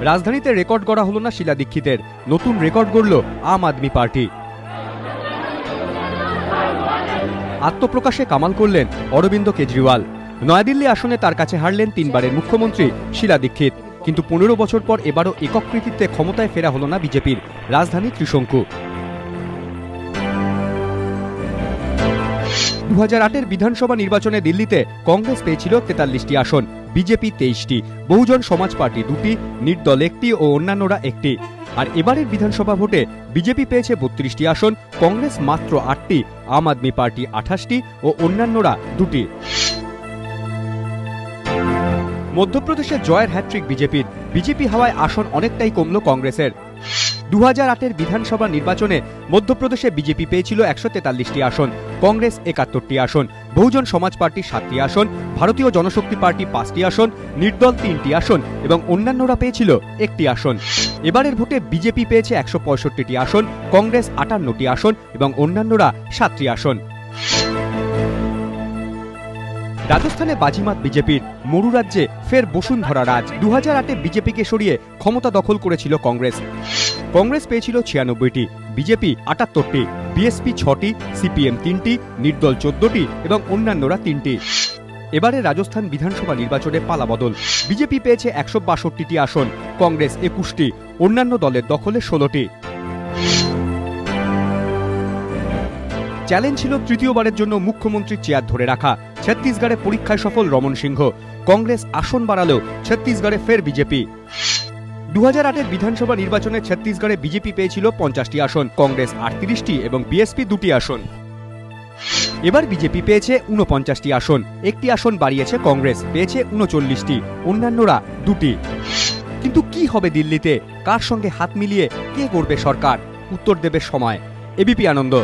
রাজধানীতে রেকর্ড গড়া হলো না শীলা দীক্ষিতের, নতুন রেকর্ড গড়ল আম আদমি পার্টি। আত্মপ্রকাশে কামাল করলেন অরবিন্দ কেজরিওয়াল। নয়াদিল্লি আসনে তার কাছে হারলেন 3 বারের মুখ্যমন্ত্রী শীলা দীক্ষিত। কিন্তু 15 বছর পর এবারও একক কৃতিত্বে ক্ষমতায় ফেরা হলো না বিজেপির। রাজধানী ত্রিশঙ্কু। 2008-এর বিধানসভা নির্বাচনে দিল্লিতে কংগ্রেস পেয়েছিল 43টি আসন, বিজেপি 23টি, বহুজন সমাজ পার্টি 2টি, নির্দল 1টি ও অন্যান্যরা 1টি। আর এবারের বিধানসভা ভোটে বিজেপি পেয়েছে 32টি আসন, কংগ্রেস মাত্র 8টি, আম আদমি পার্টি 28টি ও অন্যান্যরা 2টি। মধ্যপ্রদেশে জয়ের হ্যাট্রিক বিজেপির। বিজেপি হাওয়ায় আসন অনেকটাই কমল কংগ্রেসের। 2008-এর বিধানসভা নির্বাচনে মধ্যপ্রদেশে বিজেপি পেয়েছিল 143টি আসন, কংগ্রেস 71টি আসন, বহুজন সমাজ পার্টি 7টি আসন, ভারতীয় জনশক্তি পার্টি 5টি আসন, নির্দল 3টি আসন এবং অন্যান্যরা পেয়েছিল 1টি আসন। এবারের ভোটে বিজেপি পেয়েছে 165টি আসন, কংগ্রেস 58টি আসন এবং অন্যান্যরা 7টি আসন। রাজস্থানে বাজিমাত বিজেপির। মরু রাজ্যে ফের বসুন্ধরা রাজ। 2008-এ বিজেপিকে সরিয়ে ক্ষমতা দখল করেছিল কংগ্রেস। কংগ্রেস পেয়েছিল 96টি, বিজেপি 78টি, বিএসপি 6টি, সিপিএম 3টি, নির্দল 14টি এবং অন্যান্যরা 3টি। এবারে রাজস্থান বিধানসভা নির্বাচনে পালাবদল। বিজেপি পেয়েছে 162টি আসন, কংগ্রেস 21টি, অন্যান্য দলের দখলে 16টি। চ্যালেঞ্জ ছিল তৃতীয়বারের জন্য মুখ্যমন্ত্রীর চেয়ার ধরে রাখা। ছত্তিশগড়ে পরীক্ষায় সফল রমন সিংহ। কংগ্রেস আসন বাড়ালেও ছত্তিশগড়ে ফের বিজেপি। 2008-এর বিধানসভা নির্বাচনে ছত্তিশগড়ে বিজেপি পেয়েছিল 50টি আসন, কংগ্রেস 38টি এবং বিএসপি 2টি আসন। এবার বিজেপি পেয়েছে 49টি আসন, একটি আসন বাড়িয়েছে কংগ্রেস, পেয়েছে 39টি, অন্যান্যরা 2টি। কিন্তু কি হবে দিল্লিতে? কার সঙ্গে হাত মিলিয়ে কে গড়বে সরকার? উত্তর দেবে সময়। এবিপি আনন্দ।